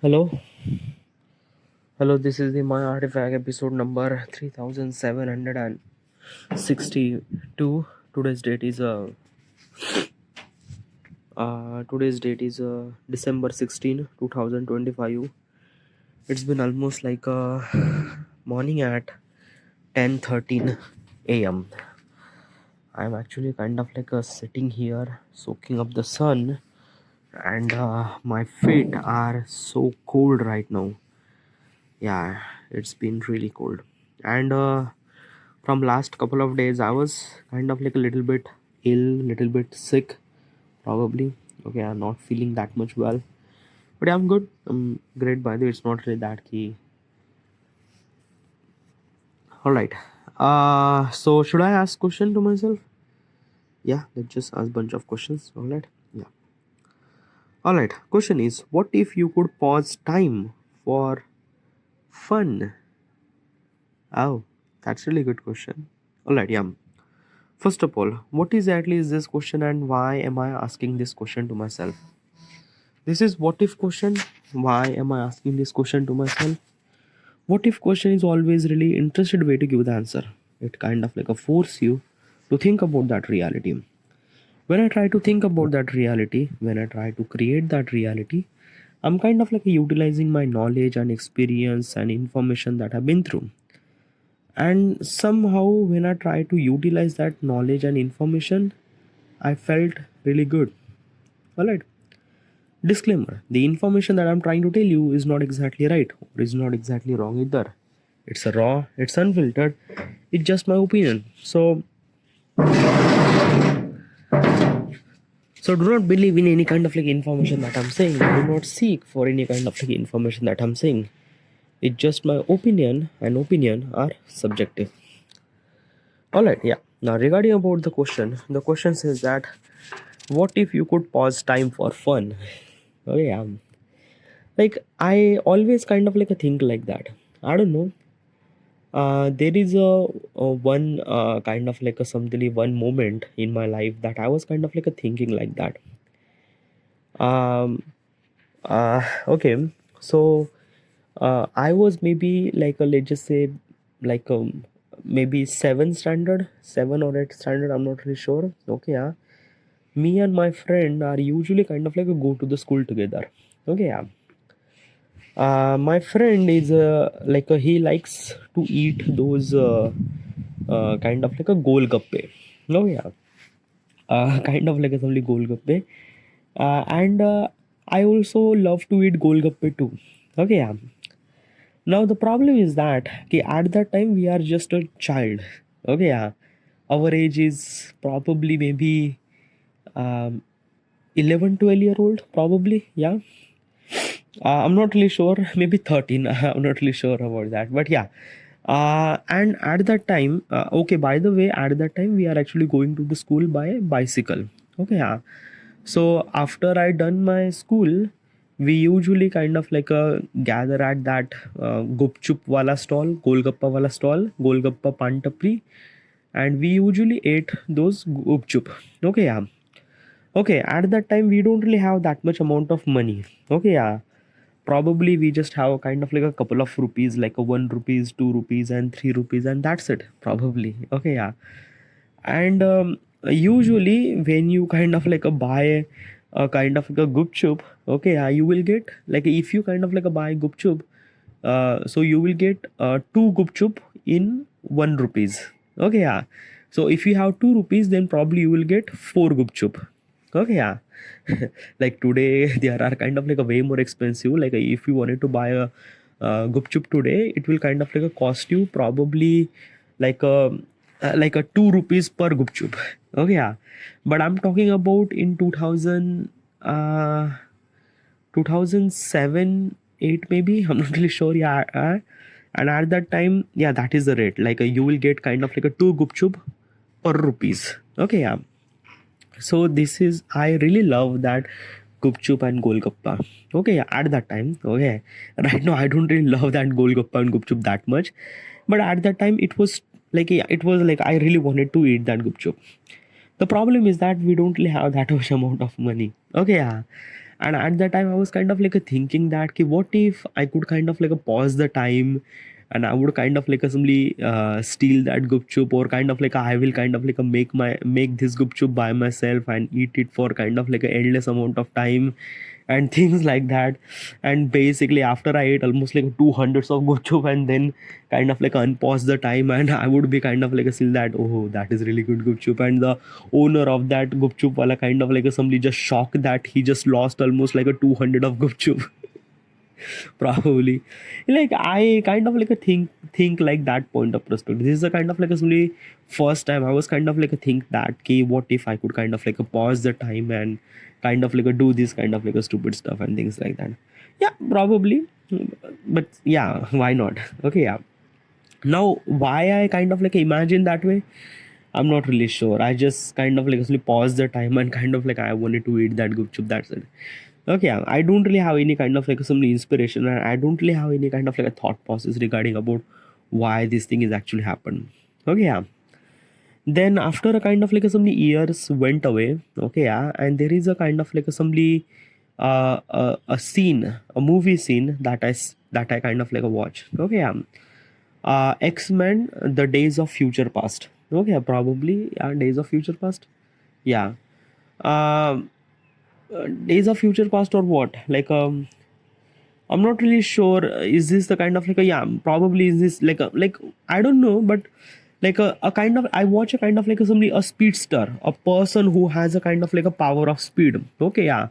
Hello, hello. This is the My Artifact episode number 3762. Today's date is December 16, 2025. It's been almost like morning at 10:13 a.m. I'm actually kind of like sitting here soaking up the sun, and my feet are so cold right now. Yeah, it's been really cold, and from last couple of days I was kind of like a little bit ill, little bit sick probably. Okay, I'm not feeling that much well, but yeah, I'm good. I'm great. By the way, it's not really that key. All right, so should I ask question to myself? Yeah, let's just ask bunch of questions. All right, yeah. All right, question is, what if you could pause time for fun? Oh, that's really good question. All right, yeah. First of all, what exactly is this question and why am I asking this question to myself? This is what if question. Why am I asking this question to myself? What if question is always really interested way to give the answer. It kind of like a force you to think about that reality. When I try to think about that reality, when I try to create that reality, I'm kind of like utilizing my knowledge and experience and information that I've been through. And somehow when I try to utilize that knowledge and information, I felt really good. Alright. Disclaimer, the information that I'm trying to tell you is not exactly right or is not exactly wrong either. It's a raw, it's unfiltered, it's just my opinion. So do not believe in any kind of like information that I'm saying. Do not seek for any kind of like information that I'm saying. It's just my opinion, and opinion are subjective. Alright, yeah. Now regarding about the question says that what if you could pause time for fun? Oh yeah. Like I always kind of like a think like that. I don't know. There is a one kind of like a something one moment in my life that I was kind of like a thinking like that. Um. Okay. So I was maybe like a, let's just say like maybe seven or eight standard. I'm not really sure. Okay. Yeah. Me and my friend are usually kind of like a go to the school together. Okay. Yeah. My friend is he likes to eat those kind of like a golgappe. No, yeah, kind of like a only golgappe. And I also love to eat golgappe too. Okay, yeah. Now the problem is that okay, at that time we are just a child. Okay, yeah. Our age is probably maybe um, 11, 12-year old, probably. Yeah. I'm not really sure, maybe 13. I'm not really sure about that, but yeah. And at that time, okay, by the way, at that time, we are actually going to the school by bicycle. Okay, yeah. So after I done my school, we usually kind of like gather at that gupchup wala stall, golgappa wala stall, golgappa pan tapri, and we usually ate those gupchup. Okay, yeah. Okay, at that time, we don't really have that much amount of money. Okay, yeah, probably we just have kind of like a couple of rupees, like a 1 rupees, 2 rupees and 3 rupees, and that's it probably. Okay, yeah. And usually when you kind of like a buy a kind of like a gupchup, okay, yeah, you will get like if you kind of like a buy gupchup, so you will get two gupchup in 1 rupees. Okay, yeah. So if you have 2 rupees, then probably you will get four gupchup. Okay, yeah. Like today there are kind of like a way more expensive. Like if you wanted to buy a gupchup today, it will kind of like a cost you probably like a 2 rupees per gupchup. Okay, yeah. But I'm talking about in 2007 8 maybe. I'm not really sure. Yeah. And at that time, yeah, that is the rate. Like you will get kind of like a two gupchup per rupees. Okay, yeah. So this is, I really love that gupchup and golgappa. Okay, yeah, at that time. Okay, right now I don't really love that golgappa and gupchup that much, but at that time it was like, yeah, it was like I really wanted to eat that gupchup. The problem is that we don't really have that much amount of money. Okay, yeah. And at that time I was kind of like thinking that ki, what if I could kind of like pause the time, and I would kind of like simply steal that gupchup, or kind of like I will kind of like make this gupchup by myself and eat it for kind of like a endless amount of time and things like that. And basically after I ate almost like 200s of gupchup, and then kind of like unpause the time, and I would be kind of like still that, oh, that is really good gupchup, and the owner of that gupchup wala kind of like somebody just shocked that he just lost almost like a 200 of gupchup. Probably, like I kind of like a think like that point of perspective. This is a kind of like a simply first time I was kind of like a think that, okay, what if I could kind of like a pause the time and kind of like a do this kind of like a stupid stuff and things like that. Yeah, probably. But yeah, why not? Okay, yeah. Now why I kind of like imagine that way, I'm not really sure. I just kind of like actually paused the time and kind of like I wanted to eat that gupchup. That's it. Okay, yeah, I don't really have any kind of like some inspiration, and I don't really have any kind of like a thought process regarding about why this thing is actually happened. Okay, yeah. Then after a kind of like some years went away. Okay, yeah, and there is a kind of like a scene, a movie scene that I kind of like a watch. Okay, yeah. X-Men: The Days of Future Past. Okay, probably, yeah, Days of Future Past. Yeah. Um Days of Future Past or what? Like I'm not really sure. Is this the kind of like a, yeah? Probably is this like a, like I don't know, but like a kind of, I watch a kind of like a speedster, a person who has a kind of like a power of speed. Okay, yeah.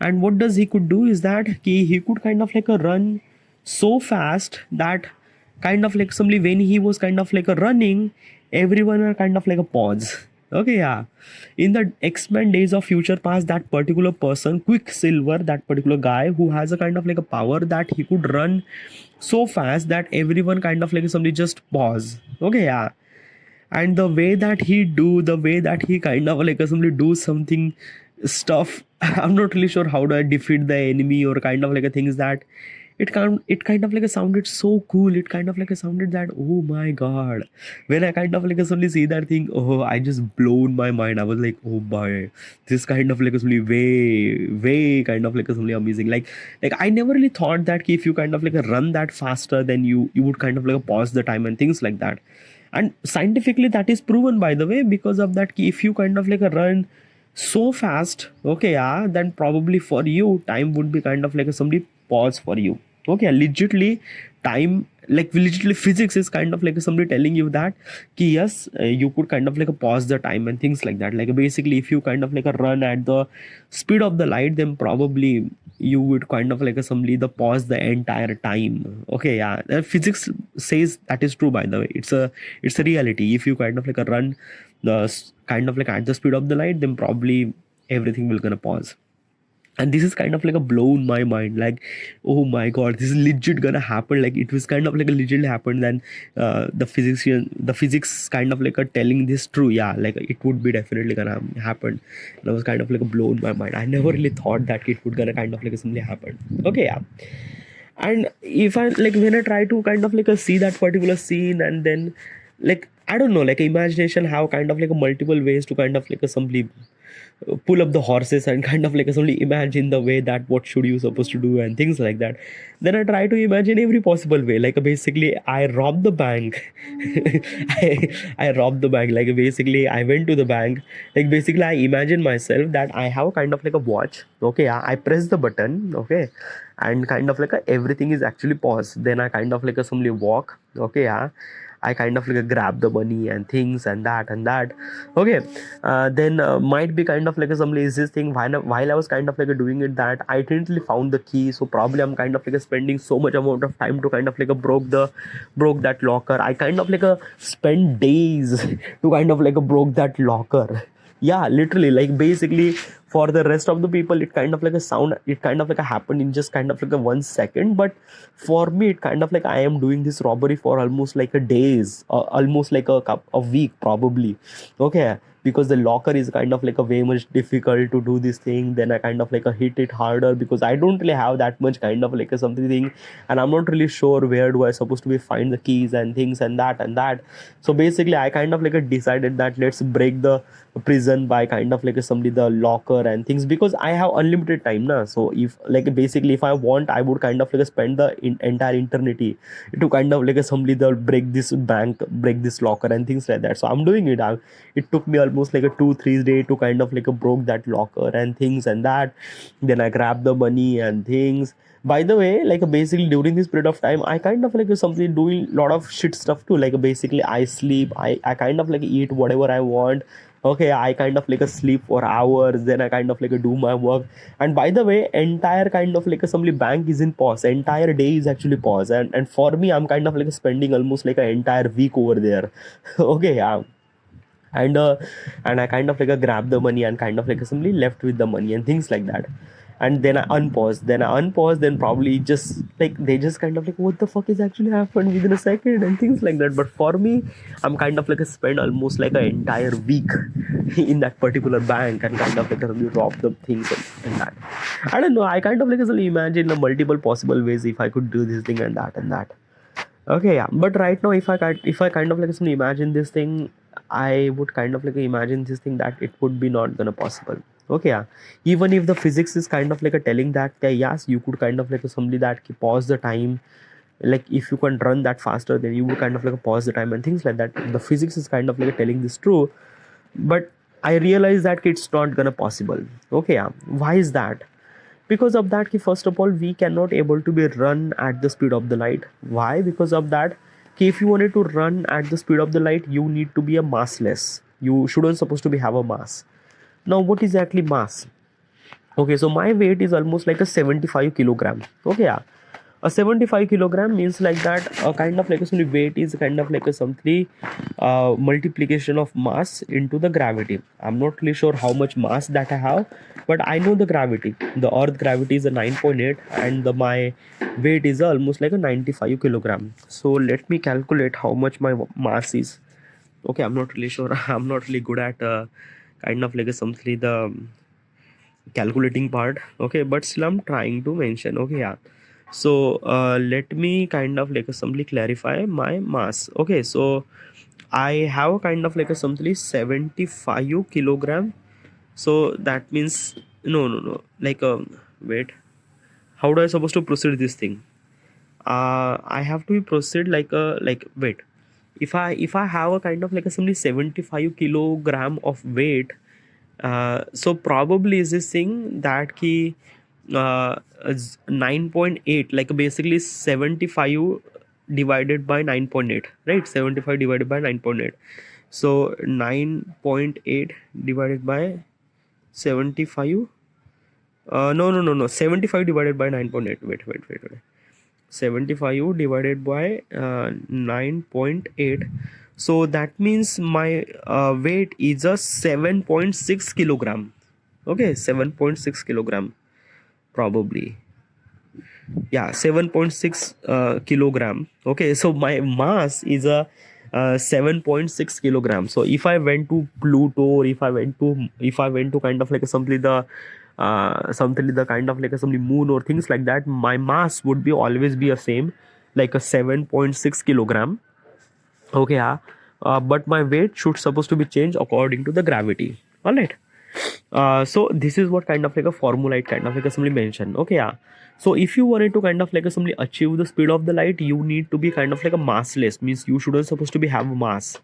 And what does he could do is that he could kind of like a run so fast that kind of like somebody, when he was kind of like a running, everyone are kind of like a pause. Okay, yeah. In the X-Men Days of Future Past, that particular person, Quicksilver, that particular guy who has a kind of like a power that he could run so fast that everyone kind of like somebody just pause. Okay, yeah. And the way that he do, the way that he kind of like simply do something stuff, I'm not really sure how do I defeat the enemy or kind of like a things that it kind of like a sounded so cool. It kind of like a sounded that, oh my god, when I kind of like a suddenly see that thing, oh, I just blown my mind. I was like, oh boy, this kind of like a suddenly way kind of like a suddenly amazing. Like I never really thought that if you kind of like a run that faster, then you would kind of like a pause the time and things like that. And scientifically that is proven, by the way, because of that if you kind of like a run so fast, okay, yeah, then probably for you time would be kind of like a somebody pause for you. Okay, legitly time, like legitly physics is kind of like somebody telling you that ki, yes, you could kind of like a pause the time and things like that. Like basically if you kind of like a run at the speed of the light, then probably you would kind of like a somebody the pause the entire time. Okay, yeah, physics says that is true, by the way. It's a reality. If you kind of like a run kind of like at the speed of the light, then probably everything will gonna pause. And this is kind of like a blown my mind, like, oh my god, this is legit gonna happen. Like it was kind of like a legit happened. Then the physics kind of like a telling this true, yeah, like it would be definitely gonna happen. And I was kind of like a blown my mind. I never really thought that it would gonna kind of like simply happen. Okay, yeah. And if I like when I try to kind of like see that particular scene, and then like I don't know, like imagination have kind of like a multiple ways to kind of like a simply pull up the horses and kind of like only imagine the way that what should you supposed to do and things like that. Then I try to imagine every possible way, like basically I robbed the bank. I robbed the bank, like basically I went to the bank. Like basically I imagine myself that I have kind of like a watch. Okay, I press the button. Okay, and kind of like everything is actually paused. Then I kind of like a simply walk. Okay, yeah, I kind of like grab the money and things and that and that. Okay, then might be kind of like some lazy thing while I was kind of like doing it, that I didn't really found the key. So probably I'm kind of like spending so much amount of time to kind of like broke that locker. I kind of like spend days to kind of like broke that locker. Yeah, literally, like basically for the rest of the people it kind of like a sound, it kind of like a happened in just kind of like a 1 second, but for me it kind of like I am doing this robbery for almost like a days, almost like a week probably. Okay, because the locker is kind of like a way much difficult to do this thing. Then I kind of like a hit it harder because I don't really have that much kind of like a something, and I'm not really sure where do I supposed to be find the keys and things and that. So basically I kind of like a decided that let's break the prison by kind of like a somebody the locker and things, because I have unlimited time now. So if like basically if I want, I would kind of like spend the entire eternity to kind of like a somebody the break this bank, break this locker and things like that. So I'm doing it. It took me almost like a 2-3 day to kind of like a broke that locker and things and that. Then I grabbed the money and things. By the way, like basically during this period of time, I kind of like something doing lot of shit stuff too. Like basically I sleep, I kind of like eat whatever I want. Okay, I kind of like a sleep for hours, then I kind of like a do my work. And by the way, entire kind of like a assembly bank is in pause, entire day is actually pause, and for me I'm kind of like spending almost like an entire week over there. Okay, yeah. And I kind of like grab the money and kind of like simply left with the money and things like that. And then I unpause, then probably just like they just kind of like what the fuck is actually happened within a second and things like that. But for me, I'm kind of like a spend almost like an entire week in that particular bank and kind of like really drop the things and that. I don't know, I kind of like really imagine the multiple possible ways if I could do this thing and that. Okay, yeah. But right now, if I kind of like simply imagine this thing, I would kind of like imagine this thing that it would be not gonna possible. Okay, yeah. Even if the physics is kind of like a telling that yes, you could kind of like somebody that pause the time. Like if you can run that faster, then you would kind of like pause the time and things like that. The physics is kind of like telling this true, but I realize that it's not gonna possible. Okay, yeah. Why is that? Because of that, first of all, we cannot able to be run at the speed of the light. Why? Because of that, if you wanted to run at the speed of the light, you need to be a massless. You shouldn't supposed to be have a mass. Now what is exactly mass? Okay, so my weight is almost like a 75 kilogram. Okay, yeah. A 75 kilogram means like that a kind of like a weight is kind of like a something multiplication of mass into the gravity. I'm not really sure how much mass that I have, but I know the gravity. The earth gravity is a 9.8 and my weight is almost like a 95 kilogram. So let me calculate how much my mass is. Okay, I'm not really sure. I'm not really good at kind of like a something the calculating part. Okay, but still I'm trying to mention. Okay, yeah. So let me kind of like simply clarify my mass. Okay, so I have a kind of like a simply 75 kilogram. So that means no like wait, how do I supposed to proceed this thing? I have to proceed like wait, if I have a kind of like a simply 75 kilogram of weight, so probably is this thing that key 9.8, like basically 75 divided by 9.8, right? 75 divided by 9.8. So 9.8 divided by 75. No. 75 divided by 9.8. Wait. 75 divided by 9.8. So that means my weight is a 7.6 kilogram. Okay, 7.6 kilogram. Probably, yeah, 7.6 kilogram. Okay, so my mass is a 7.6 kilogram. So if I went to Pluto, or if I went to kind of like something the kind of like some moon or things like that, my mass would be always be a same, like a 7.6 kilogram. Okay, yeah. But my weight should supposed to be changed according to the gravity. All right. So this is what kind of like a formula it kind of like a simply mention. Okay, yeah. So if you wanted to kind of like a simply achieve the speed of the light, you need to be kind of like a massless, means you shouldn't supposed to be have mass.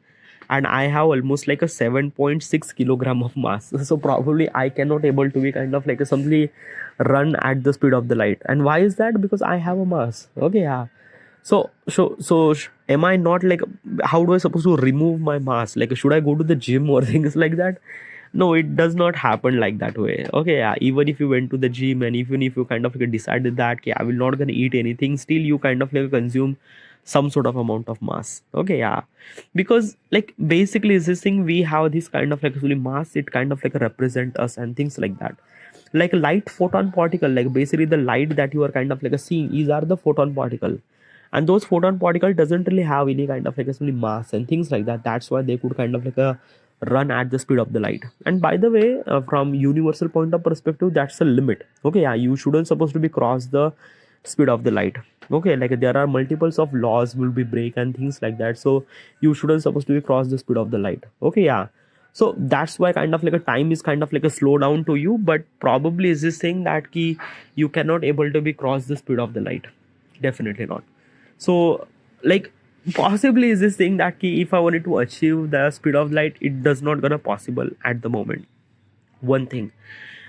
And I have almost like a 7.6 kilogram of mass. So probably I cannot able to be kind of like a simply run at the speed of the light. And why is that? Because I have a mass. Okay, yeah. So am I not like, how do I supposed to remove my mass? Like should I go to the gym or things like that? No, it does not happen like that way. Okay, yeah. Even if you went to the gym and even if you kind of like decided that okay, I will not gonna eat anything, still you kind of like consume some sort of amount of mass. Okay, yeah. Because like basically is this thing, we have this kind of like actually mass, it kind of like represent us and things like that. Like light photon particle, like basically the light that you are kind of like seeing, these are the photon particle. And those photon particle doesn't really have any kind of like actually mass and things like that. That's why they could kind of like run at the speed of the light. And by the way, from universal point of perspective, that's a limit. Okay, yeah, you shouldn't supposed to be cross the speed of the light. Okay, like there are multiples of laws will be break and things like that, so you shouldn't supposed to be cross the speed of the light. Okay, yeah, so that's why kind of like a time is kind of like a slow down to you, but probably is this thing that key you cannot able to be cross the speed of the light. Definitely not. So like possibly is this thing that key if I wanted to achieve the speed of light, it does not gonna possible at the moment. One thing.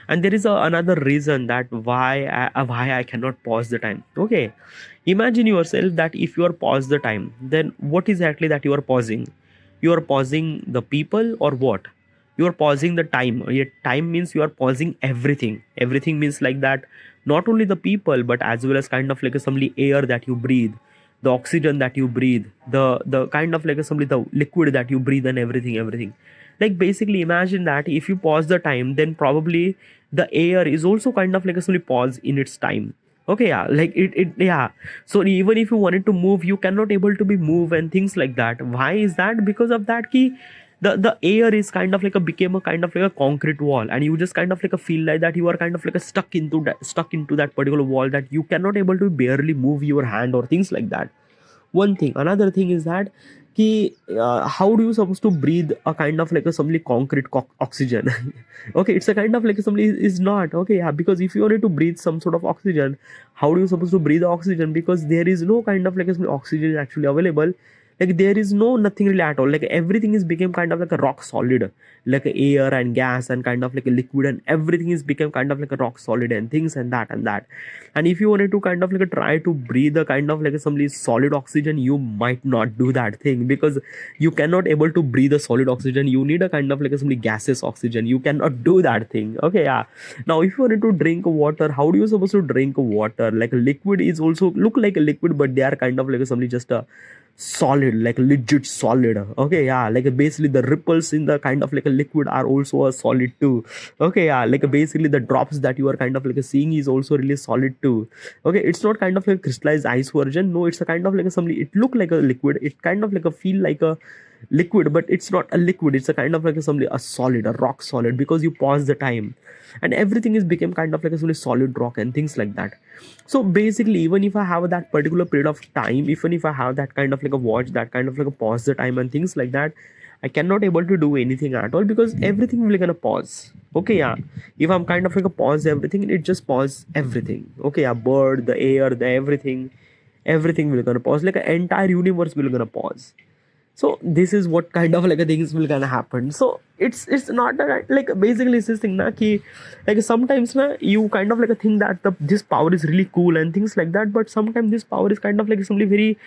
And there is another reason that why I cannot pause the time. Okay, imagine yourself that if you are pause the time, then what exactly that you are pausing? You are pausing the people or what? You are pausing the time. Yet time means you are pausing everything. Everything means like that, not only the people but as well as kind of like assembly air that you breathe, the oxygen that you breathe, the kind of like assembly the liquid that you breathe, and everything. Like basically imagine that if you pause the time, then probably the air is also kind of like assembly pause in its time. Okay, yeah, like it yeah, so even if you wanted to move, you cannot able to be move and things like that. Why is that? Because of that key, the air is kind of like a became a kind of like a concrete wall, and you just kind of like a feel like that you are kind of like a stuck into that particular wall, that you cannot able to barely move your hand or things like that. One thing. Another thing is that how do you supposed to breathe a kind of like a something concrete oxygen? Okay, it's a kind of like something is not. Okay, yeah, because if you wanted to breathe some sort of oxygen, how do you supposed to breathe oxygen? Because there is no kind of like a oxygen actually available. Like there is no nothing really at all. Like everything is became kind of like a rock solid, like a air and gas and kind of like a liquid, and everything is become kind of like a rock solid and things and that and that. And if you wanted to kind of like a try to breathe a kind of like a some solid oxygen, you might not do that thing, because you cannot able to breathe a solid oxygen. You need a kind of like a some gaseous oxygen. You cannot do that thing. Okay, yeah. Now if you wanted to drink water, how do you supposed to drink water? Like a liquid is also look like a liquid, but they are kind of like something just a solid, like legit solid. Okay, yeah, like basically the ripples in the kind of like a liquid are also a solid too. Okay, yeah, like basically the drops that you are kind of like seeing is also really solid too. Okay, it's not kind of like a crystallized ice version. No, it's a kind of like a something, it look like a liquid, it kind of like a feel like a liquid, but it's not a liquid. It's a kind of like a something, a solid, a rock solid, because you pause the time and everything is became kind of like a solid rock and things like that. So basically, even if I have that particular period of time, even if I have that kind of like a watch, that kind of like a pause the time and things like that, I cannot able to do anything at all, because everything will gonna pause. Okay, yeah, if I'm kind of like a pause everything, it just pause everything. Okay, yeah, bird, the air, the everything will gonna pause, like an entire universe will gonna pause. So this is what kind of like a things will gonna happen. So it's not that, like basically it's this thing na ki, like sometimes na you kind of like a thing that this power is really cool and things like that, but sometimes this power is kind of like something very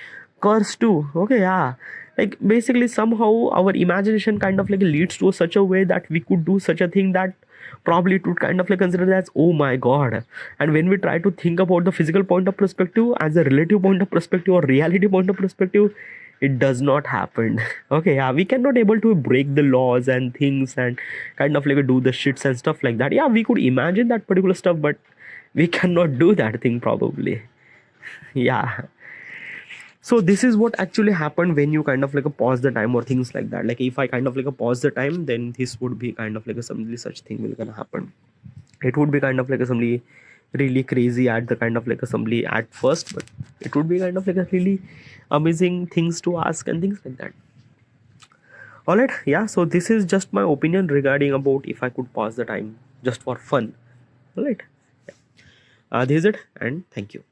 cursed too. Okay, yeah, like basically somehow our imagination kind of like leads to such a way that we could do such a thing that probably it would kind of like consider as, oh my god. And when we try to think about the physical point of perspective as a relative point of perspective or reality point of perspective, it does not happen. Okay, yeah, we cannot able to break the laws and things and kind of like do the shits and stuff like that. Yeah, we could imagine that particular stuff, but we cannot do that thing probably. Yeah, so this is what actually happened when you kind of like pause the time or things like that. Like if I kind of like pause the time, then this would be kind of like a some such thing will gonna happen. It would be kind of like a somebody really crazy at the kind of like assembly at first, but it would be kind of like a really amazing things to ask and things like that. All right, yeah, so this is just my opinion regarding about if I could pause the time just for fun. All right, this is it, and thank you.